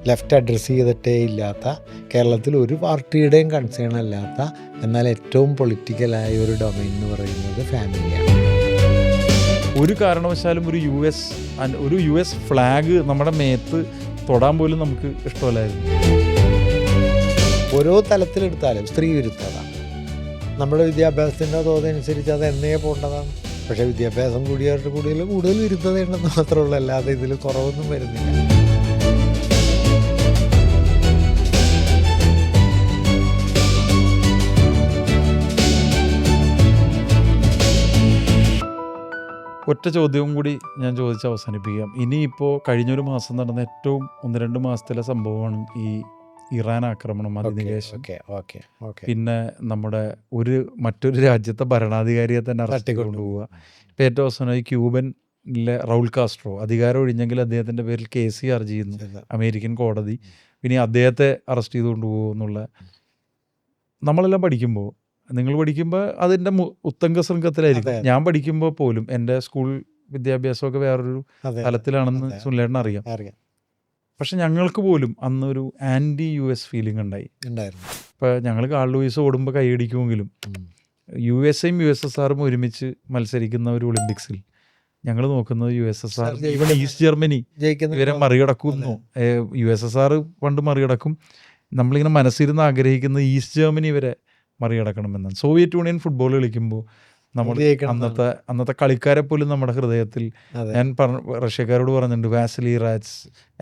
Left address ചെയ്തിട്ടേ ഇല്ലാത്ത, കേരളത്തിൽ ഒരു പാർട്ടിയുടെയും കൺസേൺ അല്ലാത്ത, എന്നാൽ ഏറ്റവും പൊളിറ്റിക്കലായ ഒരു ഡൊമൈൻ എന്ന് പറയുന്നത് ഫാമിലിയാണ്. ഒരു കാരണവശാലും ഒരു യു എസ് ഫ്ലാഗ് നമ്മുടെ മേത്ത് തൊടാൻ പോലും നമുക്ക് ഇഷ്ടമല്ലായിരുന്നു. ഓരോ തലത്തിലെടുത്താലും സ്ത്രീ വിരുദ്ധത നമ്മുടെ വിദ്യാഭ്യാസത്തിൻ്റെ തോതനുസരിച്ച് അത് എന്നേ പോകേണ്ടതാണ്. പക്ഷേ വിദ്യാഭ്യാസം കൂടിയവരുടെ കൂടുതൽ വിരുദ്ധതയുണ്ടെന്ന് മാത്രമേ ഉള്ളൂ, അല്ലാതെ ഇതിൽ കുറവൊന്നും വരുന്നില്ല. ഒറ്റ ചോദ്യവും കൂടി ഞാൻ ചോദിച്ച് അവസാനിപ്പിക്കാം. ഇനിയിപ്പോൾ കഴിഞ്ഞൊരു മാസം നടന്ന ഏറ്റവും 1-2 മാസത്തിലെ സംഭവമാണ് ഈ ഇറാൻ ആക്രമണം, അധിനിവേശം. പിന്നെ നമ്മുടെ മറ്റൊരു രാജ്യത്തെ ഭരണാധികാരിയെ തന്നെ അറസ്റ്റ് കൊണ്ടുപോവുക. ഇപ്പം ഏറ്റവും അവസാനമായി ക്യൂബനിലെ റൗൾ കാസ്ട്രോ അധികാരം ഒഴിഞ്ഞെങ്കിൽ അദ്ദേഹത്തിൻ്റെ പേരിൽ കേസ് ചാർജ് ചെയ്യുന്നു അമേരിക്കൻ കോടതി. ഇനി അദ്ദേഹത്തെ അറസ്റ്റ് ചെയ്ത് കൊണ്ടുപോകും എന്നുള്ള നമ്മളെല്ലാം പഠിക്കുമ്പോൾ, നിങ്ങൾ പഠിക്കുമ്പോൾ അതിൻ്റെ ഉത്തംഗ ശൃംഖത്തിലായിരിക്കും. ഞാൻ പഠിക്കുമ്പോൾ പോലും എൻ്റെ സ്കൂൾ വിദ്യാഭ്യാസമൊക്കെ വേറൊരു തലത്തിലാണെന്ന് സുനിലേട്ടൻ അറിയാം. പക്ഷെ ഞങ്ങൾക്ക് പോലും അന്നൊരു ആൻറ്റി യു എസ് ഫീലിംഗ് ഉണ്ടായിരുന്നു. ഇപ്പോൾ ഞങ്ങൾ കാൾ ലൂയിസ് ഓടുമ്പോൾ കൈയടിക്കുമെങ്കിലും യു എസ് എയും യു എസ് എസ് ആറും ഒരുമിച്ച് മത്സരിക്കുന്ന ഒരു ഒളിമ്പിക്സിൽ ഞങ്ങൾ നോക്കുന്നത് യു എസ് എസ് ആർ, ഇവിടെ ഈസ്റ്റ് ജർമ്മനി ഇവരെ മറികടക്കുന്നു. യു എസ് എസ് ആർ പണ്ട് മറികടക്കും. നമ്മളിങ്ങനെ മനസ്സിരുന്ന് ആഗ്രഹിക്കുന്നത് ഈസ്റ്റ് ജർമ്മനി ഇവരെ മറികടക്കണമെന്നാണ്. സോവിയറ്റ് യൂണിയൻ ഫുട്ബോൾ കളിക്കുമ്പോൾ നമ്മൾ അന്നത്തെ കളിക്കാരെ പോലും നമ്മുടെ ഹൃദയത്തിൽ, ഞാൻ റഷ്യക്കാരോട് പറഞ്ഞിട്ടുണ്ട്, വാസിലി റാറ്റ്സ്,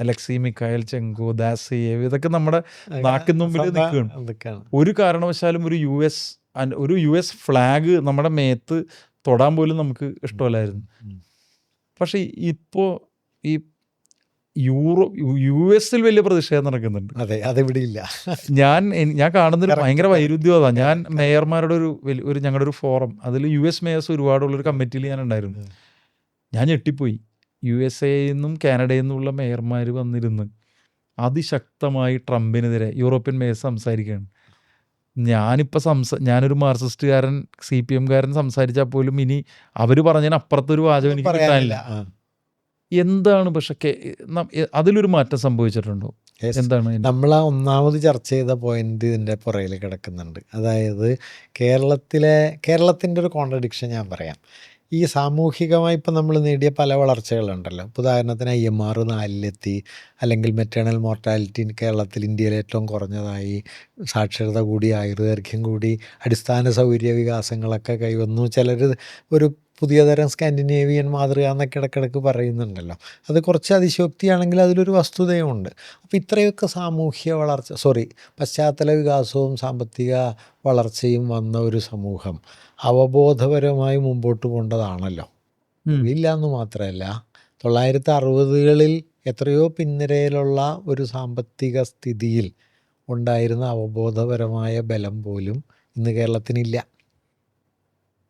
അലക്സി മിഖായൽ ചെങ്കോ, ദാസിയേവ്, ഇതൊക്കെ നമ്മുടെ നാക്കിന് മുമ്പിൽ നിൽക്കുകയാണ്. ഒരു കാരണവശാലും ഒരു യു എസ് ഫ്ലാഗ് നമ്മുടെ മേത്ത് തൊടാൻ പോലും നമുക്ക് ഇഷ്ടമല്ലായിരുന്നു. പക്ഷെ ഇപ്പോൾ ഈ യു എസിൽ വലിയ പ്രതിഷേധം നടക്കുന്നുണ്ട്. അതെ, അതെവിടെ ഇല്ല. ഞാൻ കാണുന്നൊരു ഭയങ്കര വൈരുദ്ധ്യമാണ്. ഞാൻ മേയർമാരുടെ ഞങ്ങളുടെ ഒരു ഫോറം, അതിൽ യു എസ് മേയേഴ്സ് ഒരുപാടുള്ളൊരു കമ്മിറ്റിയിൽ ഞാൻ ഉണ്ടായിരുന്നു. ഞാൻ ഞെട്ടിപ്പോയി. യു എസ് എയിൽ നിന്നും കാനഡയിൽ നിന്നുള്ള മേയർമാർ വന്നിരുന്ന് അതിശക്തമായി ട്രംപിനെതിരെ യൂറോപ്യൻ മേയേഴ്സ് സംസാരിക്കുകയാണ്. ഞാനൊരു മാർക്സിസ്റ്റുകാരൻ, CPM-കാരൻ സംസാരിച്ചാൽ പോലും ഇനി അവർ പറഞ്ഞതിന് അപ്പുറത്തൊരു വാചകം എനിക്ക് കിട്ടാനില്ല. എന്താണ് പക്ഷെ അതിലൊരു മാറ്റം സംഭവിച്ചിട്ടുണ്ടോ? എന്താണ് നമ്മൾ ഒന്നാമത് ചർച്ച ചെയ്ത പോയിന്റ് ഇതിൻ്റെ പുറകിൽ കിടക്കുന്നുണ്ട്. അതായത് കേരളത്തിൻ്റെ ഒരു കോൺട്രഡിക്ഷൻ ഞാൻ പറയാം. ഈ സാമൂഹികമായി ഇപ്പം നമ്മൾ നേടിയ പല വളർച്ചകളുണ്ടല്ലോ. ഉദാഹരണത്തിന് IMR 4-ലെത്തി, അല്ലെങ്കിൽ മെറ്റേണൽ മോർട്ടാലിറ്റി കേരളത്തിൽ ഇന്ത്യയിൽ ഏറ്റവും കുറഞ്ഞതായി, സാക്ഷരത കൂടി, ആയുർദൈർഘ്യം കൂടി, അടിസ്ഥാന സൗകര്യ വികാസങ്ങളൊക്കെ കൈവന്നു. ചിലർ ഒരു പുതിയ തരം സ്കാൻഡിനേവിയൻ മാതൃക എന്നൊക്കെ ഇടയ്ക്കിടയ്ക്ക് പറയുന്നുണ്ടല്ലോ. അത് കുറച്ച് അതിശയോക്തിയാണെങ്കിൽ അതിലൊരു വസ്തുതയുമുണ്ട്. അപ്പോൾ ഇത്രയൊക്കെ പശ്ചാത്തല വികാസവും സാമ്പത്തിക വളർച്ചയും വന്ന ഒരു സമൂഹം അവബോധപരമായി മുമ്പോട്ട് പോകേണ്ടതാണല്ലോ. ഇല്ല എന്ന് മാത്രമല്ല, 1960-കളിൽ എത്രയോ പിന്നിരയിലുള്ള ഒരു സാമ്പത്തിക സ്ഥിതിയിൽ ഉണ്ടായിരുന്ന അവബോധപരമായ ബലം പോലും ഇന്ന് കേരളത്തിനില്ല.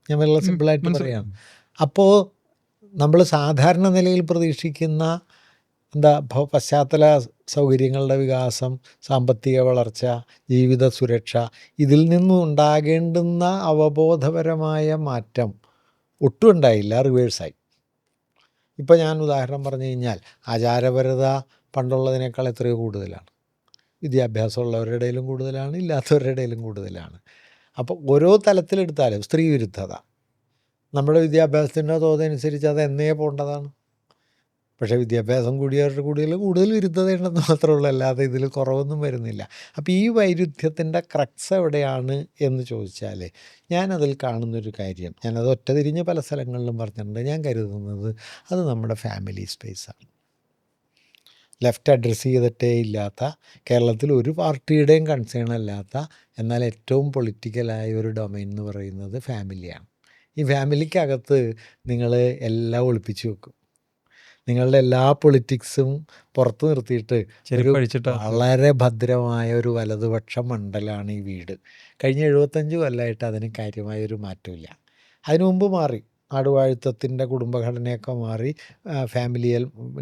ഞാൻ വളരെ സിമ്പിളായിട്ട് പറയാം. അപ്പോൾ നമ്മൾ സാധാരണ നിലയിൽ പ്രതീക്ഷിക്കുന്ന പശ്ചാത്തല സൗകര്യങ്ങളുടെ വികാസം, സാമ്പത്തിക വളർച്ച, ജീവിത സുരക്ഷ, ഇതിൽ നിന്നും ഉണ്ടാകേണ്ടുന്ന അവബോധപരമായ മാറ്റം ഒട്ടും ഉണ്ടായില്ല, റിവേഴ്സായി. ഇപ്പോൾ ഞാൻ ഉദാഹരണം പറഞ്ഞു കഴിഞ്ഞാൽ, ആചാരപരത പണ്ടുള്ളതിനേക്കാൾ എത്രയോ കൂടുതലാണ്. വിദ്യാഭ്യാസമുള്ളവരുടെ ഇടയിലും കൂടുതലാണ്, ഇല്ലാത്തവരുടെ ഇടയിലും കൂടുതലാണ്. അപ്പോൾ ഓരോ തലത്തിലെടുത്താലും സ്ത്രീ വിരുദ്ധത നമ്മുടെ വിദ്യാഭ്യാസത്തിൻ്റെ തോതനുസരിച്ച് അത് എന്നേ പോകേണ്ടതാണ്. പക്ഷേ വിദ്യാഭ്യാസം കൂടിയവരുടെ കൂടുതൽ വിരുദ്ധതയുണ്ടെന്ന് മാത്രമേ ഉള്ളൂ, അല്ലാതെ ഇതിൽ കുറവൊന്നും വരുന്നില്ല. അപ്പോൾ ഈ വൈരുദ്ധ്യത്തിൻ്റെ ക്രക്സ് എവിടെയാണ് എന്ന് ചോദിച്ചാൽ, ഞാനതിൽ കാണുന്നൊരു കാര്യം, ഞാനത് ഒറ്റതിരിഞ്ഞ് പല സ്ഥലങ്ങളിലും പറഞ്ഞിട്ടുണ്ട്, ഞാൻ കരുതുന്നത് അത് നമ്മുടെ ഫാമിലി സ്പേസാണ്. ലെഫ്റ്റ് അഡ്രസ്സ് ചെയ്തിട്ടേ ഇല്ലാത്ത, കേരളത്തിൽ ഒരു പാർട്ടിയുടെയും കൺസേൺ അല്ലാത്ത, എന്നാൽ ഏറ്റവും പൊളിറ്റിക്കലായ ഒരു ഡൊമൈൻ എന്ന് പറയുന്നത് ഫാമിലിയാണ്. ഈ ഫാമിലിക്കകത്ത് നിങ്ങൾ എല്ലാം ഒളിപ്പിച്ച് വെക്കും. നിങ്ങളുടെ എല്ലാ പൊളിറ്റിക്സും പുറത്ത് നിർത്തിയിട്ട് വളരെ ഭദ്രമായ ഒരു വലതുപക്ഷ മണ്ഡലമാണ് ഈ വീട്. കഴിഞ്ഞ 75 കൊല്ലമായിട്ട് അതിന് കാര്യമായൊരു മാറ്റമില്ല. അതിനു മുമ്പ് മാറി, നാടുവാഴുത്തത്തിൻ്റെ കുടുംബഘടനയൊക്കെ മാറി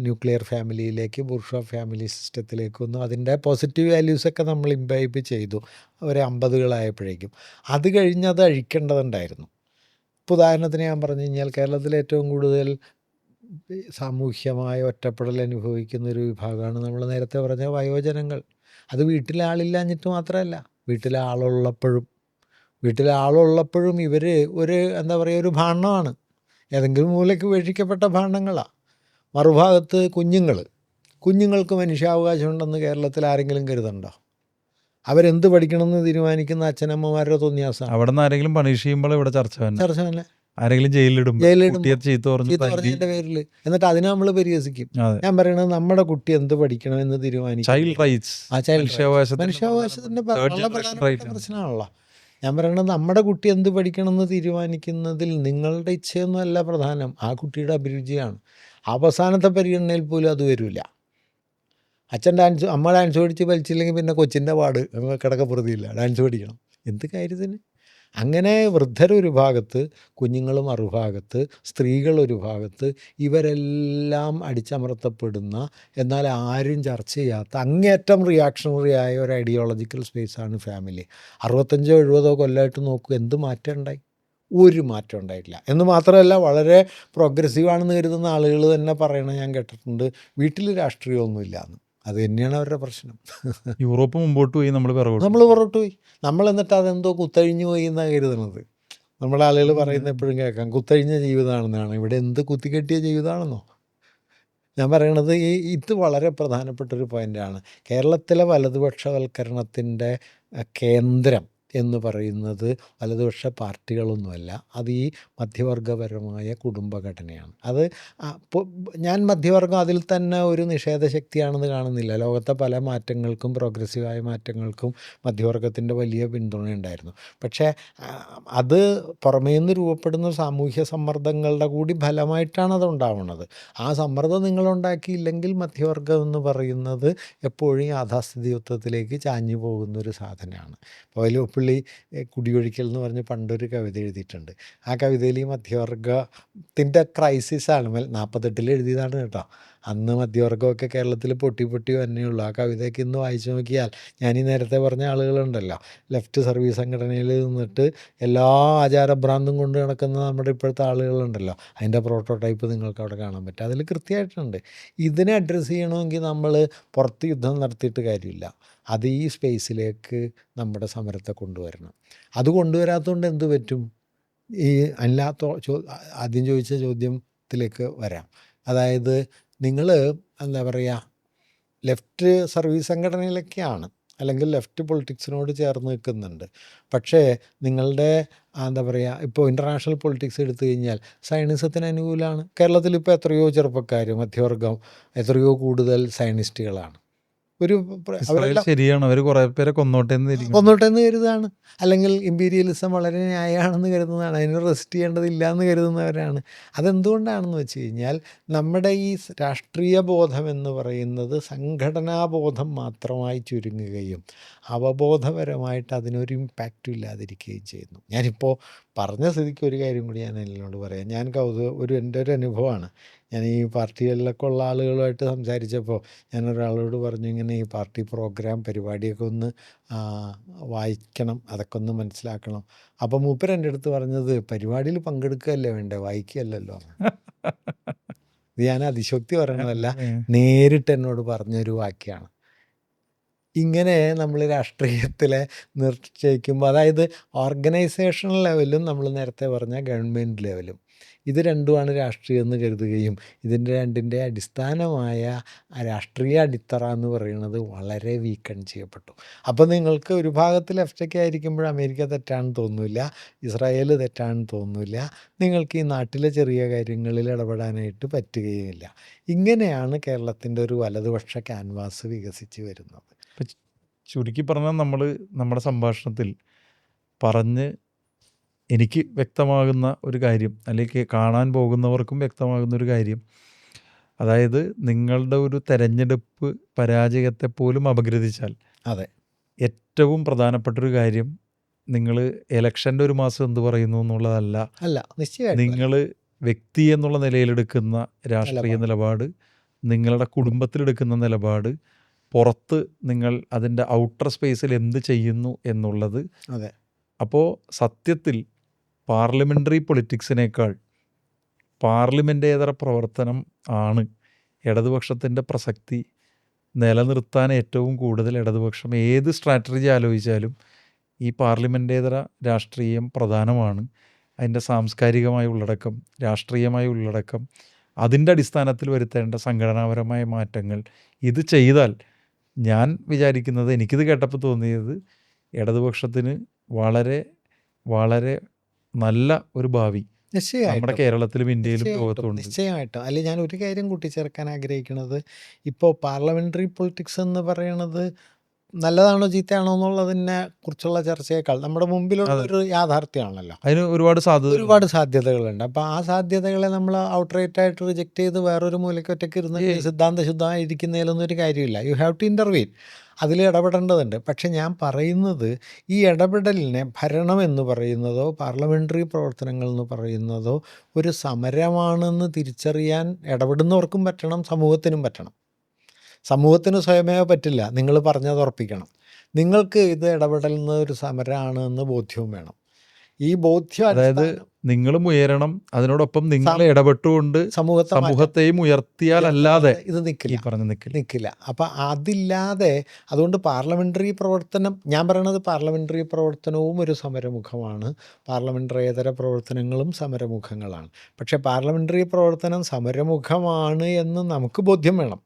ന്യൂക്ലിയർ ഫാമിലിയിലേക്ക്, ബുർഷ്വാ ഫാമിലി സിസ്റ്റത്തിലേക്ക് വന്നു. അതിൻ്റെ പോസിറ്റീവ് വാല്യൂസൊക്കെ നമ്മൾ ഇംബൈബ് ചെയ്തു ഒരു 50-കളായപ്പോഴേക്കും. അത് കഴിഞ്ഞത് അഴിക്കേണ്ടതുണ്ടായിരുന്നു. ഇപ്പോൾ ഉദാഹരണത്തിന് ഞാൻ പറഞ്ഞു കഴിഞ്ഞാൽ, കേരളത്തിൽ ഏറ്റവും കൂടുതൽ സാമൂഹ്യമായ ഒറ്റപ്പെടൽ അനുഭവിക്കുന്ന ഒരു വിഭാഗമാണ് നമ്മൾ നേരത്തെ പറഞ്ഞ വയോജനങ്ങൾ. അത് വീട്ടിലെ ആളില്ലാഞ്ഞിട്ട് മാത്രമല്ല, വീട്ടിലെ ആളുള്ളപ്പോഴും ഇവർ ഒരു എന്താ പറയുക, ഒരു ഭാണ്ഡമാണ്. ഏതെങ്കിലും മൂലയ്ക്ക് ഉപേക്ഷിക്കപ്പെട്ട ഭാണ്ഡങ്ങളാണ്. മറുഭാഗത്ത് കുഞ്ഞുങ്ങൾക്ക് മനുഷ്യാവകാശമുണ്ടെന്ന് കേരളത്തിൽ ആരെങ്കിലും കരുതണ്ടോ? അവരെന്ത് പഠിക്കണമെന്ന് തീരുമാനിക്കുന്ന അച്ഛനമ്മമാരുടെ തോന്നിയാസാണ്. അവിടെ നിന്ന് ആരെങ്കിലും പണിഷ് ചെയ്യുമ്പോൾ ഇവിടെ ചർച്ച തന്നെ ആരെങ്കിലും ജയിലിലിടും ചീത്ത പറഞ്ഞതിന്റെ പേരിൽ. എന്നിട്ട് അതിനെ നമ്മൾ പരിഹസിക്കും. ഞാൻ പറയണത് നമ്മുടെ കുട്ടി എന്ത് പഠിക്കണം എന്ന് തീരുമാനിക്കും. മനുഷ്യാവകാശത്തിന്റെ പ്രധാനപ്പെട്ട പ്രശ്നമാണല്ലോ. ഞാൻ പറയണത് നമ്മുടെ കുട്ടി എന്ത് പഠിക്കണം എന്ന് തീരുമാനിക്കുന്നതിൽ നിങ്ങളുടെ ഇച്ഛയൊന്നുമല്ല പ്രധാനം, ആ കുട്ടിയുടെ അഭിരുചിയാണ്. അവസാനത്തെ പരിഗണനയിൽ പോലും അത് വരില്ല. അമ്മ ഡാൻസ് പഠിച്ച് വലിച്ചില്ലെങ്കിൽ പിന്നെ കൊച്ചിൻ്റെ പാട് കിടക്കപ്പുറത്തില്ല, ഡാൻസ് പഠിക്കണം. എന്ത് കാര്യത്തിന്? അങ്ങനെ വൃദ്ധരൊരു ഭാഗത്ത്, കുഞ്ഞുങ്ങൾ മറുഭാഗത്ത്, സ്ത്രീകളൊരു ഭാഗത്ത്, ഇവരെല്ലാം അടിച്ചമർത്തപ്പെടുന്ന, എന്നാൽ ആരും ചർച്ച ചെയ്യാത്ത അങ്ങേയറ്റം റിയാക്ഷണറി ആയ ഒരു ഐഡിയോളജിക്കൽ സ്പേസാണ് ഫാമിലി. 65-70 കൊല്ലമായിട്ട് നോക്കൂ, എന്ത് മാറ്റം ഉണ്ടായി? ഒരു മാറ്റം ഉണ്ടായിട്ടില്ല. എന്ന് മാത്രമല്ല, വളരെ പ്രോഗ്രസീവാണെന്ന് കരുതുന്ന ആളുകൾ തന്നെ പറയണത് ഞാൻ കേട്ടിട്ടുണ്ട്, വീട്ടിൽ രാഷ്ട്രീയമൊന്നുമില്ല എന്ന്. അത് തന്നെയാണ് അവരുടെ പ്രശ്നം. യൂറോപ്പ് മുമ്പോട്ട് പോയി, നമ്മൾ പുറകോട്ട് പോയി. നമ്മൾ എന്നിട്ട് അതെന്തോ കുത്തഴിഞ്ഞു പോയി എന്നാണ് കരുതുന്നത്. നമ്മളെ ആളുകൾ പറയുന്നത് എപ്പോഴും കേൾക്കാം, കുത്തഴിഞ്ഞ ജീവിതമാണെന്നാണ്. ഇവിടെ എന്ത് കുത്തിക്കെട്ടിയ ജീവിതമാണെന്നോ? ഞാൻ പറയണത് ഇത് വളരെ പ്രധാനപ്പെട്ടൊരു പോയിൻ്റാണ്. കേരളത്തിലെ വലതുപക്ഷവൽക്കരണത്തിൻ്റെ കേന്ദ്രം എന്ന് പറയുന്നത് വലതുപക്ഷ പാർട്ടികളൊന്നുമല്ല, അത് ഈ മധ്യവർഗപരമായ കുടുംബഘടനയാണ്. അത് ഞാൻ മധ്യവർഗം അതിൽ തന്നെ ഒരു നിഷേധശക്തിയാണെന്ന് കാണുന്നില്ല. ലോകത്തെ പല മാറ്റങ്ങൾക്കും, പ്രോഗ്രസീവായ മാറ്റങ്ങൾക്കും മധ്യവർഗത്തിൻ്റെ വലിയ പിന്തുണയുണ്ടായിരുന്നു. പക്ഷേ അത് പുറമേ നിന്ന് രൂപപ്പെടുന്ന സാമൂഹ്യ സമ്മർദ്ദങ്ങളുടെ കൂടി ഫലമായിട്ടാണ് അത് ഉണ്ടാവുന്നത്. ആ സമ്മർദ്ദം നിങ്ങളുണ്ടാക്കിയില്ലെങ്കിൽ മധ്യവർഗം എന്ന് പറയുന്നത് എപ്പോഴും യാഥാസ്ഥിതികത്വത്തിലേക്ക് ചാഞ്ഞു പോകുന്നൊരു സാധനമാണ്. വൈലോപ്പിള്ളി കുടിയൊഴിക്കൽ എന്ന് പറഞ്ഞ് പണ്ടൊരു കവിത എഴുതിയിട്ടുണ്ട്. ആ കവിതയിൽ ഈ മധ്യവർഗത്തിൻ്റെ ക്രൈസിസാണ് 48 എഴുതിയതാണ് കേട്ടോ. അന്ന് മധ്യവർഗമൊക്കെ കേരളത്തിൽ പൊട്ടി തന്നെയുള്ളൂ. ആ കവിതയൊക്കെ ഇന്ന് വായിച്ചു നോക്കിയാൽ, ഞാനീ നേരത്തെ പറഞ്ഞ ആളുകളുണ്ടല്ലോ, ലെഫ്റ്റ് സർവീസ് സംഘടനയിൽ നിന്നിട്ട് എല്ലാ ആചാരഭ്രാന്തും കൊണ്ട് നടക്കുന്ന നമ്മുടെ ഇപ്പോഴത്തെ ആളുകളുണ്ടല്ലോ, അതിൻ്റെ പ്രോട്ടോടൈപ്പ് നിങ്ങൾക്ക് അവിടെ കാണാൻ പറ്റും. അതിൽ കൃത്യമായിട്ടുണ്ട്. ഇതിനെ അഡ്രസ്സ് ചെയ്യണമെങ്കിൽ നമ്മൾ പുറത്ത് യുദ്ധം നടത്തിയിട്ട് കാര്യമില്ല, അത് ഈ സ്പേസിലേക്ക് നമ്മുടെ സമരത്തെ കൊണ്ടുവരണം. അത് കൊണ്ടുവരാത്തതുകൊണ്ട് എന്ത് പറ്റും? ഈ ആദ്യം ചോദിച്ച ചോദ്യത്തിലേക്ക് വരാം. അതായത് നിങ്ങൾ എന്താ പറയുക, ലെഫ്റ്റ് സർവീസ് സംഘടനയിലൊക്കെയാണ്, അല്ലെങ്കിൽ ലെഫ്റ്റ് പൊളിറ്റിക്സിനോട് ചേർന്ന് നിൽക്കുന്നുണ്ട്. പക്ഷേ നിങ്ങളുടെ എന്താ പറയുക, ഇപ്പോൾ ഇൻ്റർനാഷണൽ പൊളിറ്റിക്സ് എടുത്തു കഴിഞ്ഞാൽ സയനിസത്തിന് അനുകൂലമാണ്. കേരളത്തിൽ ഇപ്പോൾ എത്രയോ ചെറുപ്പക്കാർ, മധ്യവർഗം എത്രയോ കൂടുതൽ സയനിസ്റ്റുകളാണ്. ശരിയാണ്, അവർ കുറേ പേരെ കൊന്നോട്ടെന്ന് കരുതാണ്, അല്ലെങ്കിൽ ഇമ്പീരിയലിസം വളരെ ന്യായമാണെന്ന് കരുതുന്നതാണ്, അതിന് റെസിസ്റ്റ് ചെയ്യേണ്ടതില്ല എന്ന് കരുതുന്നവരാണ്. അതെന്തുകൊണ്ടാണെന്ന് വെച്ച് കഴിഞ്ഞാൽ, നമ്മുടെ ഈ രാഷ്ട്രീയ ബോധം എന്ന് പറയുന്നത് സംഘടനാബോധം മാത്രമായി ചുരുങ്ങുകയും അവബോധപരമായിട്ട് അതിനൊരു ഇമ്പാക്റ്റും ഇല്ലാതിരിക്കുകയും ചെയ്യുന്നു. ഞാനിപ്പോൾ പറഞ്ഞ സ്ഥിതിക്ക് ഒരു കാര്യം കൂടി ഞാൻ എന്നോട് പറയാം. ഞാൻ എൻ്റെ ഒരു അനുഭവമാണ്. ഞാൻ ഈ പാർട്ടികളിലൊക്കെ ഉള്ള ആളുകളുമായിട്ട് സംസാരിച്ചപ്പോൾ ഞാനൊരാളോട് പറഞ്ഞു, ഇങ്ങനെ ഈ പാർട്ടി പ്രോഗ്രാം പരിപാടിയൊക്കെ ഒന്ന് വായിക്കണം, അതൊക്കെ ഒന്ന് മനസ്സിലാക്കണം. അപ്പോൾ മൂപ്പർ എൻ്റെ അടുത്ത് പറഞ്ഞത്, പരിപാടിയിൽ പങ്കെടുക്കുകയല്ലേ വേണ്ടേ, വായിക്കുകയല്ലല്ലോ. ഇത് ഞാൻ അതിശോക്തി പറയണതല്ല, നേരിട്ട് എന്നോട് പറഞ്ഞൊരു വാക്യമാണ്. ഇങ്ങനെ നമ്മൾ രാഷ്ട്രീയത്തിലെ നിശ്ചയിക്കുമ്പോൾ, അതായത് ഓർഗനൈസേഷണൽ ലെവലും നമ്മൾ നേരത്തെ പറഞ്ഞ ഗവൺമെൻറ് ലെവലും, ഇത് രണ്ടുമാണ് രാഷ്ട്രീയം എന്ന് കരുതുകയും ഇതിൻ്റെ രണ്ടിൻ്റെ അടിസ്ഥാനമായ രാഷ്ട്രീയ അടിത്തറ എന്ന് പറയുന്നത് വളരെ വീക്കൺ ചെയ്യപ്പെട്ടു. അപ്പോൾ നിങ്ങൾക്ക് ഒരു ഭാഗത്ത് ലെഫ്റ്റൊക്കെ ആയിരിക്കുമ്പോൾ അമേരിക്ക തെറ്റാണെന്ന് തോന്നില്ല, ഇസ്രായേൽ തെറ്റാണെന്ന് തോന്നില്ല, നിങ്ങൾക്ക് ഈ നാട്ടിലെ ചെറിയ കാര്യങ്ങളിൽ ഇടപെടാനായിട്ട് പറ്റുകയുമില്ല. ഇങ്ങനെയാണ് കേരളത്തിൻ്റെ ഒരു വലതുപക്ഷ ക്യാൻവാസ് വികസിച്ച് വരുന്നത്. ചുരുക്കി പറഞ്ഞാൽ, നമ്മുടെ സംഭാഷണത്തിൽ എനിക്ക് വ്യക്തമാകുന്ന ഒരു കാര്യം, അല്ലെങ്കിൽ കാണാൻ പോകുന്നവർക്കും വ്യക്തമാകുന്ന ഒരു കാര്യം, അതായത് നിങ്ങളുടെ ഒരു തെരഞ്ഞെടുപ്പ് പരാജയത്തെ പോലും അപഗ്രഥിച്ചാൽ, അതെ, ഏറ്റവും പ്രധാനപ്പെട്ടൊരു കാര്യം നിങ്ങൾ ഇലക്ഷൻ്റെ ഒരു മാസം എന്ത് പറയുന്നു എന്നുള്ളതല്ല, നിങ്ങൾ വ്യക്തി എന്നുള്ള നിലയിലെടുക്കുന്ന രാഷ്ട്രീയ നിലപാട്, നിങ്ങളുടെ കുടുംബത്തിലെടുക്കുന്ന നിലപാട്, പുറത്ത് നിങ്ങൾ അതിൻ്റെ ഔട്ടർ സ്പേസിൽ എന്ത് ചെയ്യുന്നു എന്നുള്ളത്. അതെ. അപ്പോൾ സത്യത്തിൽ പാർലമെൻ്ററി പൊളിറ്റിക്സിനേക്കാൾ പാർലമെൻറ്റേതര പ്രവർത്തനം ആണ് ഇടതുപക്ഷത്തിൻ്റെ പ്രസക്തി നിലനിർത്താൻ ഏറ്റവും കൂടുതൽ ഇടതുപക്ഷം ഏത് സ്ട്രാറ്റജി ആലോചിച്ചാലും ഈ പാർലമെൻറ്റേതര രാഷ്ട്രീയം പ്രധാനമാണ്. അതിൻ്റെ സാംസ്കാരികമായ ഉള്ളടക്കം, രാഷ്ട്രീയമായ ഉള്ളടക്കം, അതിൻ്റെ അടിസ്ഥാനത്തിൽ വരുത്തേണ്ട സംഘടനാപരമായ മാറ്റങ്ങൾ ഇത് ചെയ്താൽ ഞാൻ വിചാരിക്കുന്നത്, എനിക്കിത് കേട്ടപ്പോൾ തോന്നിയത്, ഇടതുപക്ഷത്തിന് വളരെ വളരെ നല്ല ഒരു ഭാവി നമ്മുടെ കേരളത്തിലും ഇന്ത്യയിലും ലോകത്തുണ്ട്. നിശ്ചയമായിട്ടും. അല്ലെ, ഞാൻ ഒരു കാര്യം കൂട്ടിച്ചേർക്കാൻ ആഗ്രഹിക്കുന്നത്, ഇപ്പോൾ പാർലമെൻ്ററി പൊളിറ്റിക്സ് എന്ന് പറയുന്നത് നല്ലതാണോ ചീത്തയാണോ എന്നുള്ളതിനെ കുറിച്ചുള്ള ചർച്ചയേക്കാൾ നമ്മുടെ മുമ്പിലുള്ള ഒരു യാഥാർത്ഥ്യമാണല്ലോ. അതിന് ഒരുപാട് സാധ്യതകളുണ്ട്. അപ്പോൾ ആ സാധ്യതകളെ നമ്മൾ ഔട്ട്റൈറ്റായിട്ട് റിജക്റ്റ് ചെയ്ത് വേറൊരു മൂലയ്ക്ക് ഒറ്റയ്ക്ക് ഇരുന്ന് സിദ്ധാന്തശുദ്ധമായിരിക്കുന്നതിലൊന്നും ഒരു കാര്യമില്ല. യു ഹാവ് ടു ഇൻ്റർവീൻ, അതിൽ ഇടപെടേണ്ടതുണ്ട്. പക്ഷെ ഞാൻ പറയുന്നത്, ഈ ഇടപെടലിനെ ഭരണം എന്ന് പറയുന്നതോ പാർലമെൻ്ററി പ്രവർത്തനങ്ങൾ എന്ന് പറയുന്നതോ ഒരു സമരമാണെന്ന് തിരിച്ചറിയാൻ ഇടപെടുന്നവർക്കും പറ്റണം, സമൂഹത്തിനും പറ്റണം. സമൂഹത്തിന് സ്വയമേവ പറ്റില്ല, നിങ്ങൾ പറഞ്ഞത് ഉറപ്പിക്കണം. നിങ്ങൾക്ക് ഇത് ഇടപെടലുന്ന ഒരു സമരമാണ് എന്ന് ബോധ്യവും വേണം. ഈ ബോധ്യം, അതായത് നിങ്ങളും ഉയരണം, അതിനോടൊപ്പം നിങ്ങൾ ഇടപെട്ടുകൊണ്ട് സമൂഹത്തെയും ഉയർത്തിയാലല്ലാതെ ഇത് നിൽക്കില്ല. അപ്പം അതില്ലാതെ, അതുകൊണ്ട് പാർലമെൻ്ററി പ്രവർത്തനം, ഞാൻ പറയണത് പാർലമെൻ്ററി പ്രവർത്തനവും ഒരു സമരമുഖമാണ്, പാർലമെൻ്ററിയേതര പ്രവർത്തനങ്ങളും സമരമുഖങ്ങളാണ്. പക്ഷേ പാർലമെൻ്ററി പ്രവർത്തനം സമരമുഖമാണ് എന്ന് നമുക്ക് ബോധ്യം വേണം.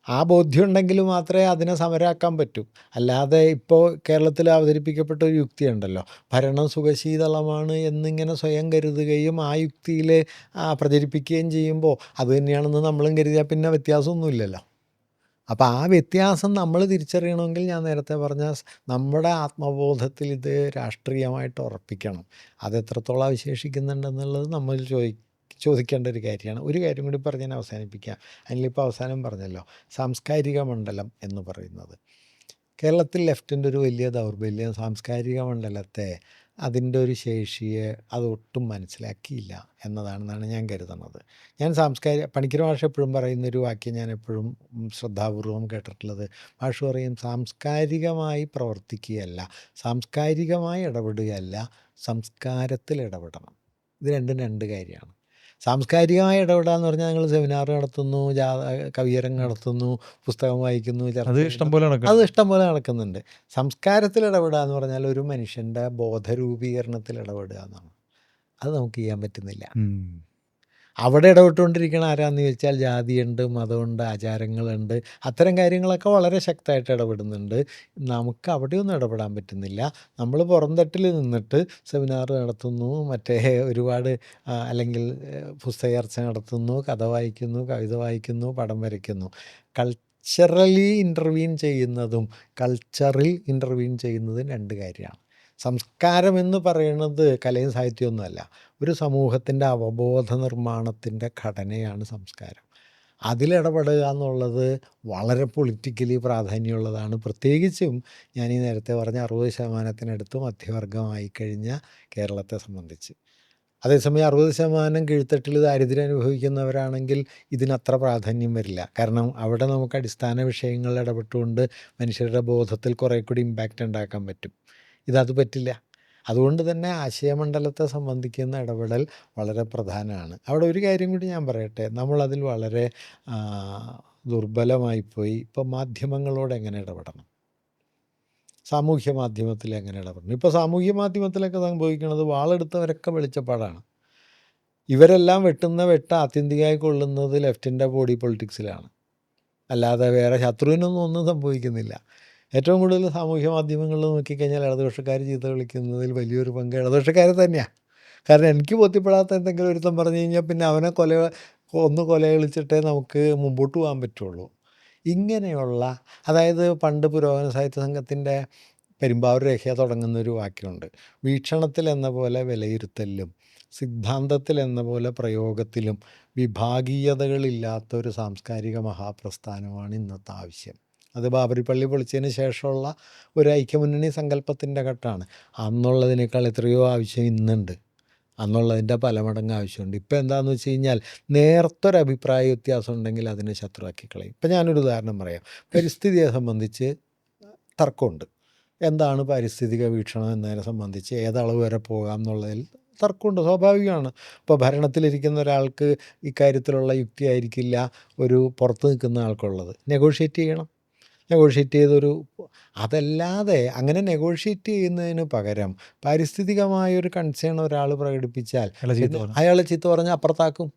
ആ ബോധ്യം ഉണ്ടെങ്കിൽ മാത്രമേ അതിനെ സമരമാക്കാൻ പറ്റൂ. അല്ലാതെ ഇപ്പോൾ കേരളത്തിൽ അവതരിപ്പിക്കപ്പെട്ട ഒരു യുക്തിയുണ്ടല്ലോ, ഭരണം സുഖശീതളമാണ് എന്നിങ്ങനെ സ്വയം കരുതുകയും ആ യുക്തിയിൽ പ്രചരിപ്പിക്കുകയും ചെയ്യുമ്പോൾ അത് തന്നെയാണെന്ന് നമ്മളും കരുതിയാൽ പിന്നെ വ്യത്യാസമൊന്നുമില്ലല്ലോ. അപ്പോൾ ആ വ്യത്യാസം നമ്മൾ തിരിച്ചറിയണമെങ്കിൽ ഞാൻ നേരത്തെ പറഞ്ഞ നമ്മുടെ ആത്മബോധത്തിൽ ഇത് രാഷ്ട്രീയമായിട്ട് ഉറപ്പിക്കണം. അത് എത്രത്തോളം അവശേഷിക്കുന്നുണ്ടെന്നുള്ളത് നമ്മൾ ചോദിക്കേണ്ട ഒരു കാര്യമാണ്. ഒരു കാര്യം കൂടി പറഞ്ഞ് ഞാൻ അവസാനിപ്പിക്കാം. അതിലിപ്പോൾ അവസാനം പറഞ്ഞല്ലോ, സാംസ്കാരിക മണ്ഡലം എന്ന് പറയുന്നത്. കേരളത്തിൽ ലെഫ്റ്റിൻ്റെ ഒരു വലിയ ദൗർബല്യം സാംസ്കാരിക മണ്ഡലത്തെ, അതിൻ്റെ ഒരു ശേഷിയെ അതൊട്ടും മനസ്സിലാക്കിയില്ല എന്നതാണെന്നാണ് ഞാൻ കരുതുന്നത്. ഞാൻ പണിക്കർ മാഷ് എപ്പോഴും പറയുന്നൊരു വാക്യം ഞാൻ എപ്പോഴും ശ്രദ്ധാപൂർവം കേട്ടിട്ടുള്ളത്, മാഷ് പറയും, സാംസ്കാരികമായി പ്രവർത്തിക്കുകയല്ല, സാംസ്കാരികമായി ഇടപെടുകയല്ല, സംസ്കാരത്തിൽ ഇടപെടണം. ഇത് രണ്ടും രണ്ട് കാര്യമാണ്. സാംസ്കാരികമായി ഇടപെടുക എന്ന് പറഞ്ഞാൽ നിങ്ങൾ സെമിനാർ നടത്തുന്നു, കവിയരങ്ങ് നടത്തുന്നു, പുസ്തകം വായിക്കുന്നു, അത് ഇഷ്ടം പോലെ നടക്കുന്നുണ്ട്. സംസ്കാരത്തിൽ ഇടപെടുക എന്ന് പറഞ്ഞാൽ ഒരു മനുഷ്യൻ്റെ ബോധരൂപീകരണത്തിൽ ഇടപെടുക എന്നാണ്. അത് നമുക്ക് ചെയ്യാൻ പറ്റുന്നില്ല. അവിടെ ഇടപെട്ടുകൊണ്ടിരിക്കണ ആരാന്ന് ചോദിച്ചാൽ ജാതിയുണ്ട്, മതമുണ്ട്, ആചാരങ്ങളുണ്ട്, അത്തരം കാര്യങ്ങളൊക്കെ വളരെ ശക്തമായിട്ട് ഇടപെടുന്നുണ്ട്. നമുക്ക് അവിടെയൊന്നും ഇടപെടാൻ പറ്റുന്നില്ല. നമ്മൾ പുറംതട്ടിൽ നിന്നിട്ട് സെമിനാർ നടത്തുന്നു, മറ്റേ ഒരുപാട് അല്ലെങ്കിൽ പുസ്തക ചർച്ച നടത്തുന്നു, കഥ വായിക്കുന്നു, കവിത വായിക്കുന്നു, പടം വരയ്ക്കുന്നു. കൾച്ചറലി ഇൻ്റർവീൻ ചെയ്യുന്നതും കൾച്ചറിൽ ഇൻ്റർവീൻ ചെയ്യുന്നതും രണ്ട് കാര്യമാണ്. സംസ്കാരം എന്ന് പറയുന്നത് കലയും സാഹിത്യമൊന്നുമല്ല, ഒരു സമൂഹത്തിൻ്റെ അവബോധ നിർമ്മാണത്തിൻ്റെ ഘടനയാണ് സംസ്കാരം. അതിലിടപെടുക എന്നുള്ളത് വളരെ പൊളിറ്റിക്കലി പ്രാധാന്യമുള്ളതാണ്. പ്രത്യേകിച്ചും ഞാൻ ഈ നേരത്തെ പറഞ്ഞ 60% മധ്യവർഗമായി കഴിഞ്ഞ കേരളത്തെ സംബന്ധിച്ച്. അതേസമയം 60% കീഴ്ത്തട്ടിൽ ദാരിദ്ര്യം അനുഭവിക്കുന്നവരാണെങ്കിൽ ഇതിനത്ര പ്രാധാന്യം വരില്ല. കാരണം അവിടെ നമുക്ക് അടിസ്ഥാന വിഷയങ്ങളിൽ ഇടപെട്ടുകൊണ്ട് മനുഷ്യരുടെ ബോധത്തിൽ കുറേ കൂടി ഇമ്പാക്റ്റ് ഉണ്ടാക്കാൻ പറ്റും. ഇതത് പറ്റില്ല. അതുകൊണ്ട് തന്നെ ആശയമണ്ഡലത്തെ സംബന്ധിക്കുന്ന ഇടപെടൽ വളരെ പ്രധാനമാണ്. അവിടെ ഒരു കാര്യം കൂടി ഞാൻ പറയട്ടെ, നമ്മളതിൽ വളരെ ദുർബലമായിപ്പോയി. ഇപ്പം മാധ്യമങ്ങളോട് എങ്ങനെ ഇടപെടണം, സാമൂഹ്യ മാധ്യമത്തിൽ എങ്ങനെ ഇടപെടണം. ഇപ്പോൾ സാമൂഹ്യ മാധ്യമത്തിലൊക്കെ സംഭവിക്കുന്നത് വാളെടുത്തവരൊക്കെ വെളിച്ചപ്പാടാണ്. ഇവരെല്ലാം വെട്ടുന്ന ആത്യന്തികമായി കൊള്ളുന്നത് ലെഫ്റ്റിൻ്റെ ബോഡി പൊളിറ്റിക്സിലാണ്, അല്ലാതെ വേറെ ശത്രുവിനൊന്നും ഒന്നും സംഭവിക്കുന്നില്ല. ഏറ്റവും കൂടുതൽ സാമൂഹ്യ മാധ്യമങ്ങളിൽ നോക്കിക്കഴിഞ്ഞാൽ ഇടതുപക്ഷക്കാർ ചീത്ത വിളിക്കുന്നതിൽ വലിയൊരു പങ്ക് ഇടതുപക്ഷക്കാർ തന്നെയാണ്. കാരണം എനിക്ക് ബോധ്യപ്പെടാത്ത എന്തെങ്കിലും ഒരുത്തം പറഞ്ഞു കഴിഞ്ഞാൽ പിന്നെ അവനെ കൊല വിളിച്ചിട്ടേ നമുക്ക് മുമ്പോട്ട് പോകാൻ പറ്റുള്ളൂ. ഇങ്ങനെയുള്ള, അതായത് പണ്ട് പുരോഗമന സാഹിത്യ സംഘത്തിൻ്റെ പെരുമ്പാവൂർ രേഖ തുടങ്ങുന്നൊരു വാക്യമുണ്ട്, വീക്ഷണത്തിൽ എന്ന പോലെ വിലയിരുത്തലിലും സിദ്ധാന്തത്തിൽ എന്ന പോലെ പ്രയോഗത്തിലും വിഭാഗീയതകളില്ലാത്തൊരു സാംസ്കാരിക മഹാപ്രസ്ഥാനമാണ് ഇന്നത്തെ ആവശ്യം. അത് ബാബരി പള്ളി പൊളിച്ചതിന് ശേഷമുള്ള ഒരു ഐക്യമുന്നണി സങ്കല്പത്തിൻ്റെ ഘട്ടമാണ്. അന്നുള്ളതിനേക്കാൾ എത്രയോ ആവശ്യം ഇന്നുണ്ട്, അന്നുള്ളതിൻ്റെ പല മടങ്ങ് ആവശ്യമുണ്ട്. ഇപ്പോൾ എന്താണെന്ന് വെച്ച് കഴിഞ്ഞാൽ നേർത്തൊരു അഭിപ്രായ വ്യത്യാസം ഉണ്ടെങ്കിൽ അതിനെ ശത്രുവാക്കി കളയും. ഇപ്പം ഞാനൊരു ഉദാഹരണം പറയാം. പരിസ്ഥിതിയെ സംബന്ധിച്ച് തർക്കമുണ്ട്, എന്താണ് പാരിസ്ഥിതിക വീക്ഷണം എന്നതിനെ സംബന്ധിച്ച് ഏതളവ് വരെ പോകാം എന്നുള്ളതിൽ തർക്കമുണ്ട്, സ്വാഭാവികമാണ്. ഇപ്പോൾ ഭരണത്തിലിരിക്കുന്ന ഒരാൾക്ക് ഇക്കാര്യത്തിലുള്ള യുക്തിയായിരിക്കില്ല ഒരു പുറത്ത് നിൽക്കുന്ന ആൾക്കുള്ളത്. നെഗോഷിയേറ്റ് ചെയ്യണം. നെഗോഷിയേറ്റ് ചെയ്തൊരു അതല്ലാതെ അങ്ങനെ നെഗോഷിയേറ്റ് ചെയ്യുന്നതിന് പകരം പാരിസ്ഥിതികമായൊരു കൺസേൺ ഒരാൾ പ്രകടിപ്പിച്ചാൽ അയാളെ ചീത്ത പറഞ്ഞ് അപ്പുറത്താക്കും.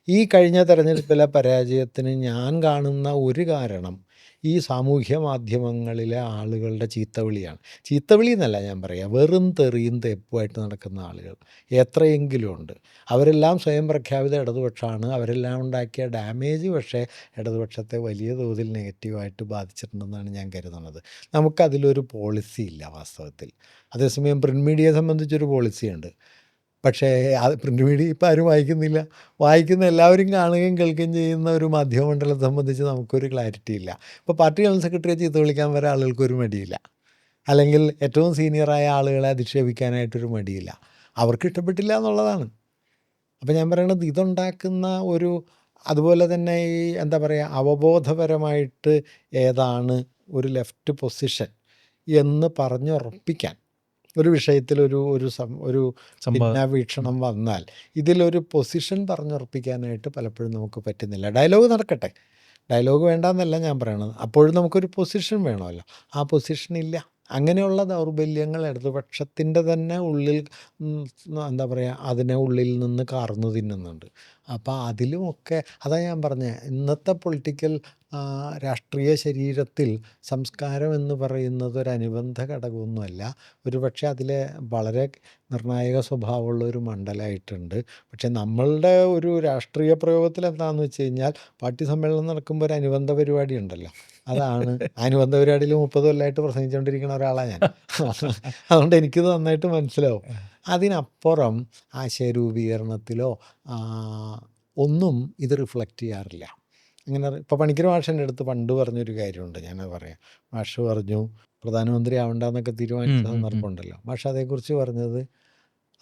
ഈ കഴിഞ്ഞ തെരഞ്ഞെടുപ്പിലെ പരാജയത്തിന് ഞാൻ കാണുന്ന ഒരു കാരണം ഈ സാമൂഹ്യ മാധ്യമങ്ങളിലെ ആളുകളുടെ ചീത്തവിളിയാണ്. ചീത്തവിളി എന്നല്ല ഞാൻ പറയാം, വെറും തെറിയും തെപ്പുമായിട്ട് നടക്കുന്ന ആളുകൾ എത്രയെങ്കിലും ഉണ്ട്. അവരെല്ലാം സ്വയം പ്രഖ്യാപിത ഇടതുപക്ഷമാണ്. അവരെല്ലാം ഉണ്ടാക്കിയ ഡാമേജ് പക്ഷേ ഇടതുപക്ഷത്തെ വലിയ തോതിൽ നെഗറ്റീവായിട്ട് ബാധിച്ചിട്ടുണ്ടെന്നാണ് ഞാൻ കരുതുന്നത്. നമുക്കതിലൊരു പോളിസി ഇല്ല വാസ്തവത്തിൽ. അതേസമയം പ്രിൻറ്റ് മീഡിയയെ സംബന്ധിച്ചൊരു പോളിസിയുണ്ട്. പക്ഷേ അത് പ്രിൻറ്റ് മീഡിയ ഇപ്പം ആരും വായിക്കുന്നില്ല. വായിക്കുന്ന എല്ലാവരും കാണുകയും കേൾക്കുകയും ചെയ്യുന്ന ഒരു മാധ്യമമണ്ഡലത്തെ സംബന്ധിച്ച് നമുക്കൊരു ക്ലാരിറ്റി ഇല്ല. ഇപ്പോൾ പാർട്ടി ജനറൽ സെക്രട്ടറിയെ ചീത്ത വിളിക്കാൻ വരെ ആളുകൾക്കൊരു മടിയില്ല, അല്ലെങ്കിൽ ഏറ്റവും സീനിയറായ ആളുകളെ അധിക്ഷേപിക്കാനായിട്ടൊരു മടിയില്ല. അവർക്ക് ഇഷ്ടപ്പെട്ടില്ല എന്നുള്ളതാണ്. അപ്പോൾ ഞാൻ പറയണത് ഇതുണ്ടാക്കുന്ന ഒരു, അതുപോലെ തന്നെ ഈ എന്താ പറയുക, അവബോധപരമായിട്ട് ഏതാണ് ഒരു ലെഫ്റ്റ് പൊസിഷൻ എന്ന് പറഞ്ഞുറപ്പിക്കാൻ ഒരു വിഷയത്തിൽ ഒരു വീക്ഷണം വന്നാൽ ഇതിലൊരു പൊസിഷൻ പറഞ്ഞുറപ്പിക്കാനായിട്ട് പലപ്പോഴും നമുക്ക് പറ്റുന്നില്ല. ഡയലോഗ് നടക്കട്ടെ, ഡയലോഗ് വേണ്ടെന്നല്ല ഞാൻ പറയണത്, അപ്പോഴും നമുക്കൊരു പൊസിഷൻ വേണമല്ലോ. ആ പൊസിഷൻ ഇല്ല. അങ്ങനെയുള്ള ദൗർബല്യങ്ങൾ ഇടതുപക്ഷത്തിൻ്റെ തന്നെ ഉള്ളിൽ എന്താ പറയുക, അതിനെ ഉള്ളിൽ നിന്ന് കാർന്നു തിന്നുന്നുണ്ട്. അപ്പോൾ അതിലുമൊക്കെ അതാണ് ഞാൻ പറഞ്ഞത്, ഇന്നത്തെ പൊളിറ്റിക്കൽ രാഷ്ട്രീയ ശരീരത്തിൽ സംസ്കാരം എന്ന് പറയുന്നത് ഒരു അനുബന്ധ ഘടകമൊന്നുമല്ല. ഒരുപക്ഷെ അതിലെ വളരെ നിർണായക സ്വഭാവമുള്ള ഒരു മണ്ഡലമായിട്ടുണ്ട്. പക്ഷെ നമ്മളുടെ ഒരു രാഷ്ട്രീയ പ്രയോഗത്തിൽ എന്താണെന്ന് വെച്ച് കഴിഞ്ഞാൽ, പാർട്ടി സമ്മേളനം നടക്കുമ്പോൾ ഒരു അനുബന്ധ പരിപാടി ഉണ്ടല്ലോ, അതാണ് അനുബന്ധ പരിപാടിയിൽ 30 കൊല്ലമായിട്ട് പ്രസംഗിച്ചുകൊണ്ടിരിക്കുന്ന ഒരാളാണ് ഞാൻ. അതുകൊണ്ട് എനിക്കിത് നന്നായിട്ട് മനസ്സിലാവും. അതിനപ്പുറം ആശയരൂപീകരണത്തിലോ ഒന്നും ഇത് റിഫ്ലക്റ്റ് ചെയ്യാറില്ല. അങ്ങനെ ഇപ്പോൾ പണിക്കർ മാഷിൻ്റെ അടുത്ത് പണ്ട് പറഞ്ഞൊരു കാര്യമുണ്ട്, ഞാനത് പറയാം. മാഷ് പറഞ്ഞു പ്രധാനമന്ത്രി ആവണ്ടെന്നൊക്കെ തീരുമാനിച്ച സന്ദർഭമുണ്ടല്ലോ. മാഷ് അതേക്കുറിച്ച് പറഞ്ഞത്,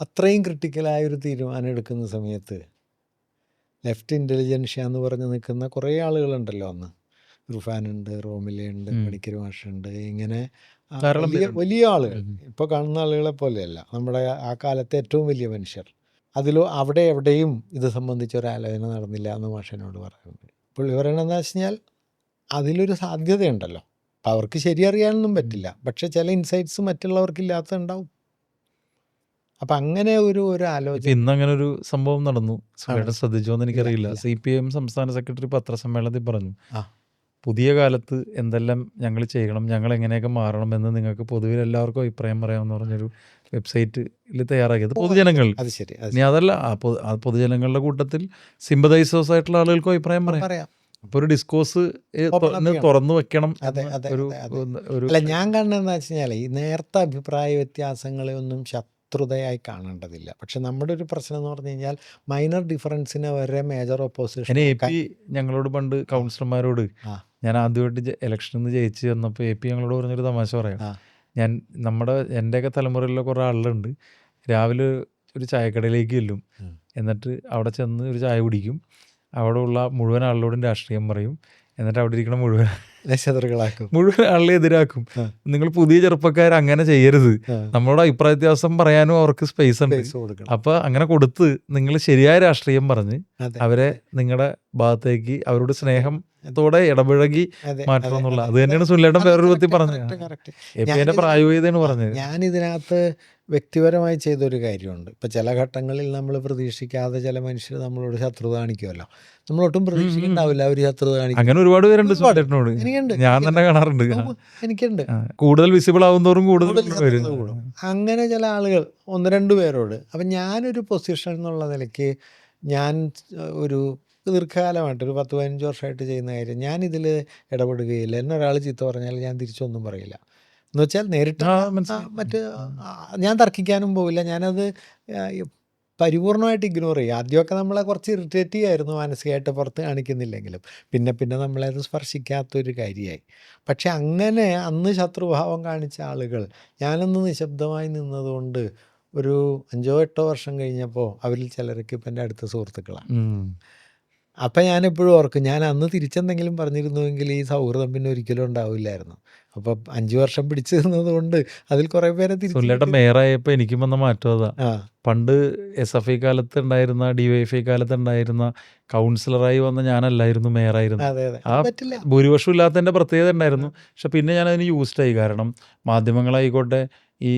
അത്രയും ക്രിട്ടിക്കലായൊരു തീരുമാനം എടുക്കുന്ന സമയത്ത് ലെഫ്റ്റ് ഇൻ്റലിജൻഷ്യ എന്ന് പറഞ്ഞ് നിൽക്കുന്ന കുറേ ആളുകളുണ്ടല്ലോ. അന്ന് ഇർഫാനുണ്ട്, റോമിലയുണ്ട്, പണിക്കർ മാഷുണ്ട്, ഇങ്ങനെ വലിയ ആളുകൾ, ഇപ്പോൾ കാണുന്ന ആളുകളെ പോലെയല്ല, നമ്മുടെ ആ കാലത്തെ ഏറ്റവും വലിയ മനുഷ്യർ. അവിടെ എവിടെയും ഇത് സംബന്ധിച്ച് ഒരു ആലോചന നടന്നില്ല എന്ന് മാഷനോട് പറയുന്നുണ്ട്. പുള്ളി പറയണതെന്ന് വെച്ച് കഴിഞ്ഞാൽ അതിലൊരു സാധ്യതയുണ്ടല്ലോ. അപ്പോൾ അവർക്ക് ശരിയറിയാനൊന്നും പറ്റില്ല, പക്ഷെ ചില ഇൻസൈറ്റ്സ് മറ്റുള്ളവർക്ക് ഇല്ലാത്തതുണ്ടാവും. അപ്പം അങ്ങനെ ഒരു ആലോചന. ഇന്ന് അങ്ങനെ ഒരു സംഭവം നടന്നു, ശ്രദ്ധിച്ചോ എന്ന് എനിക്കറിയില്ല. CPM സംസ്ഥാന സെക്രട്ടറി പത്രസമ്മേളനത്തിൽ പറഞ്ഞു, പുതിയ കാലത്ത് എന്തെല്ലാം ഞങ്ങൾ ചെയ്യണം, ഞങ്ങൾ എങ്ങനെയൊക്കെ മാറണം എന്ന് നിങ്ങൾക്ക് പൊതുവിൽ എല്ലാവർക്കും അഭിപ്രായം പറയാമെന്ന് പറഞ്ഞൊരു വെബ്സൈറ്റിൽ തയ്യാറാക്കിയത് പൊതുജനങ്ങൾ. ഇനി അതല്ല, ആ പൊതുജനങ്ങളുടെ കൂട്ടത്തിൽ സിമ്പതൈസേഴ്സ് ആയിട്ടുള്ള ആളുകൾക്കും അഭിപ്രായം പറയാം. അപ്പോൾ ഒരു ഡിസ്കോഴ്സ് തുറന്നു വെക്കണം. അല്ല, ഞാൻ കാണുന്നതെന്ന് വെച്ച് കഴിഞ്ഞാൽ ഈ നേരത്തെ അഭിപ്രായ വ്യത്യാസങ്ങളെ ഒന്നും ശത്രുതയായി കാണേണ്ടതില്ല. പക്ഷെ നമ്മുടെ ഒരു പ്രശ്നം എന്ന് പറഞ്ഞു കഴിഞ്ഞാൽ മൈനർ ഡിഫറൻസിനെ വരെ മേജർ ഓപ്പോസിഷൻ. ഞങ്ങളോട് പണ്ട് കൗൺസിലർമാരോട്, ഞാൻ ആദ്യമായിട്ട് ഇലക്ഷനിൽ നിന്ന് ജയിച്ച് വന്നപ്പോൾ AP ഞങ്ങളോട് പറഞ്ഞൊരു തമാശ പറയാം. എൻ്റെയൊക്കെ തലമുറയിലുള്ള കുറേ ആളുകളുണ്ട്, രാവിലെ ഒരു ചായക്കടയിലേക്ക് ചെല്ലും, എന്നിട്ട് അവിടെ ചെന്ന് ഒരു ചായ കുടിക്കും, അവിടെ ഉള്ള മുഴുവൻ ആളുകളോടും രാഷ്ട്രീയം പറയും, എന്നിട്ട് അവിടെ ഇരിക്കണം മുഴുവൻ ആളെ എതിരാക്കും. നിങ്ങൾ പുതിയ ചെറുപ്പക്കാർ അങ്ങനെ ചെയ്യരുത്, നമ്മളോട് അഭിപ്രായ വ്യത്യാസം പറയാനും അവർക്ക് സ്പേസ് ഉണ്ട്. അപ്പൊ അങ്ങനെ കൊടുത്ത് നിങ്ങൾ ശരിയായ രാഷ്ട്രീയം പറഞ്ഞ് അവരെ നിങ്ങളുടെ ഭാഗത്തേക്ക് അവരോട് സ്നേഹത്തോടെ ഇടപഴകി മാറ്റണം എന്നുള്ള, അത് തന്നെയാണ് സുനിലേട്ടൻ വേറൊരു രൂപത്തിൽ പറഞ്ഞത്, പ്രായോഗികതയാണ് പറഞ്ഞത്. ഞാനിതിനകത്ത് വ്യക്തിപരമായി ചെയ്തൊരു കാര്യമുണ്ട്. ഇപ്പം ചില ഘട്ടങ്ങളിൽ നമ്മൾ പ്രതീക്ഷിക്കാതെ ചില മനുഷ്യർ നമ്മളോട് ശത്രുത കാണിക്കുമല്ലോ. നമ്മളൊട്ടും പ്രതീക്ഷിക്കുന്നുണ്ടാവില്ല അവർ ശത്രുത കാണിക്കും. അങ്ങനെ ഒരുപാട് പേരുണ്ട്, ഞാൻ തന്നെ കാണാറുണ്ട്. എനിക്കുണ്ട്. കൂടുതൽ വിസിബിൾ ആവുന്നതോറും കൂടുതൽ അങ്ങനെ ചില ആളുകൾ 1-2 പേരോട്. അപ്പം ഞാനൊരു പൊസിഷൻ എന്നുള്ള നിലയ്ക്ക് ഞാൻ ഒരു ദീർഘകാലമായിട്ട് ഒരു 10-15 വർഷമായിട്ട് ചെയ്യുന്ന കാര്യം, ഞാനിതിൽ ഇടപെടുകയില്ല. എന്നെ ഒരാൾ ചീത്ത പറഞ്ഞാൽ ഞാൻ തിരിച്ചൊന്നും പറയില്ല. എന്ന് വെച്ചാൽ നേരിട്ട് ഞാൻ തർക്കിക്കാനും പോവില്ല. ഞാനത് പരിപൂർണമായിട്ട് ഇഗ്നോർ ചെയ്യും. ആദ്യമൊക്കെ നമ്മളെ കുറച്ച് ഇറിറ്റേറ്റ് ചെയ്യായിരുന്നു, മാനസികമായിട്ട് പുറത്ത് കാണിക്കുന്നില്ലെങ്കിലും. പിന്നെ നമ്മളത് സ്പർശിക്കാത്തൊരു കാര്യമായി. പക്ഷെ അങ്ങനെ അന്ന് ശത്രുഭാവം കാണിച്ച ആളുകൾ ഞാനന്ന് നിശബ്ദമായി നിന്നതുകൊണ്ട് ഒരു 5-8 വർഷം കഴിഞ്ഞപ്പോൾ അവരിൽ ചിലരൊക്കെ ഇപ്പം എൻ്റെ അടുത്ത സുഹൃത്തുക്കളാണ്. അപ്പം ഞാനെപ്പോഴും ഓർക്കും, ഞാൻ അന്ന് തിരിച്ചെന്തെങ്കിലും പറഞ്ഞിരുന്നുവെങ്കിൽ ഈ സൗഹൃദം പിന്നെ ഒരിക്കലും ഉണ്ടാവില്ലായിരുന്നു. അപ്പോൾ 5 വർഷം പിടിച്ചു നിന്നത് കൊണ്ട് അതിൽ കുറേ പേരെ സുനിലേട്ടൻ മേയറായപ്പോൾ എനിക്കും വന്ന മാറ്റം അതാ. ആ പണ്ട് SFI കാലത്ത് ഉണ്ടായിരുന്ന DYFI കാലത്ത് ഉണ്ടായിരുന്ന കൗൺസിലറായി വന്ന ഞാനല്ലായിരുന്നു മേയറായിരുന്നു. അതെ അതെ ആ പറ്റില്ല. ഭൂരിപക്ഷം ഇല്ലാത്തതിൻ്റെ പ്രത്യേകത ഉണ്ടായിരുന്നു. പക്ഷെ പിന്നെ ഞാനതിന് യൂസ്ഡായി. കാരണം മാധ്യമങ്ങളായിക്കോട്ടെ ഈ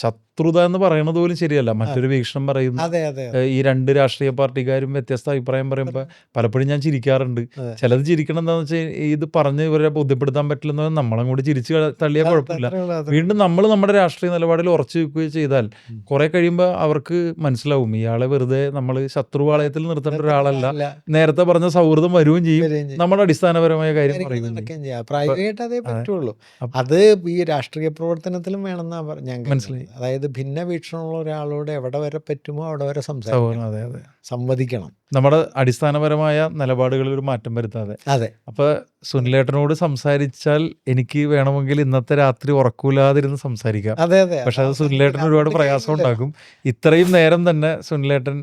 ശത്രുത എന്ന് പറയുന്നത് പോലും ശരിയല്ല, മറ്റൊരു വീക്ഷണം പറയുന്നു. അതെ അതെ ഈ രണ്ട് രാഷ്ട്രീയ പാർട്ടിക്കാരും വ്യത്യസ്ത അഭിപ്രായം പറയുമ്പോൾ പലപ്പോഴും ഞാൻ ചിരിക്കാറുണ്ട്. അതെ. ചിലത് ചിരിക്കണം എന്താണെന്ന് വെച്ചാൽ ഇത് പറഞ്ഞ് ഇവരെ ബോധ്യപ്പെടുത്താൻ പറ്റില്ലെന്ന് നമ്മളങ്ങോട്ട് ചിരിച്ച് തള്ളിയാൽ കുഴപ്പമില്ല. അത്രേ ഉള്ളൂ, അത്രേ വീണ്ടും നമ്മൾ നമ്മുടെ രാഷ്ട്രീയ നിലപാടിൽ ഉറച്ചു വെക്കുകയോ ചെയ്താൽ കുറെ കഴിയുമ്പോൾ അവർക്ക് മനസ്സിലാവും ഇയാളെ വെറുതെ നമ്മൾ ശത്രുപാളയത്തിൽ നിർത്തേണ്ട ഒരാളല്ല, അല്ല, നേരത്തെ പറഞ്ഞ സൗഹൃദം വരുകയും ചെയ്യും, വരികയും ചെയ്യും. നമ്മുടെ അടിസ്ഥാനപരമായ കാര്യം കാര്യങ്ങൾ പറയുകയും ചെയ്യും. നടക്കുകയും ചെയ്യാം. പ്രായോഗികമായിട്ട് അതേ പറ്റുള്ളൂ. അപ്പ- അത് ഈ രാഷ്ട്രീയ പ്രവർത്തനത്തിലും വേണമെന്നാ ഞാൻ മനസ്സിലായി. കരുതുന്നത്. അതായത് ഭിന്ന വീക്ഷണമുള്ള ഒരാളോട് എവിടെ വരെ പറ്റുമോ അവിടെ വരെ സംസാരിക്കണം, അതെ അതെ, സംവദിക്കണം. നമ്മുടെ അടിസ്ഥാനപരമായ നിലപാടുകളിൽ ഒരു മാറ്റം വരുത്താതെ. അതെ അപ്പോൾ സുനിലേട്ടനോട് സംസാരിച്ചാൽ എനിക്ക് വേണമെങ്കിൽ ഇന്നത്തെ രാത്രി ഉറക്കൂലാതിരുന്ന് സംസാരിക്കാം. അതെ അതെ പക്ഷെ അത് സുനിലേട്ടന് ഒരുപാട് പ്രയാസം ഉണ്ടാക്കും. ഇത്രയും നേരം തന്നെ സുനിലേട്ടൻ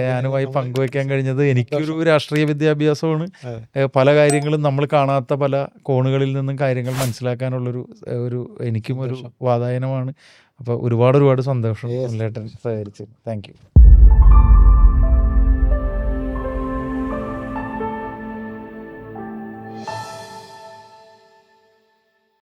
ഞാനുമായി പങ്കുവയ്ക്കാൻ കഴിഞ്ഞത് എനിക്കൊരു രാഷ്ട്രീയ വിദ്യാഭ്യാസമാണ്. പല കാര്യങ്ങളും നമ്മൾ കാണാത്ത പല കോണുകളിൽ നിന്നും കാര്യങ്ങൾ മനസ്സിലാക്കാനുള്ളൊരു എനിക്കും ഒരു വാതായനമാണ്. അപ്പോൾ ഒരുപാട് സന്തോഷം സുനിലേട്ടൻ സഹകരിച്ചു. Thank you.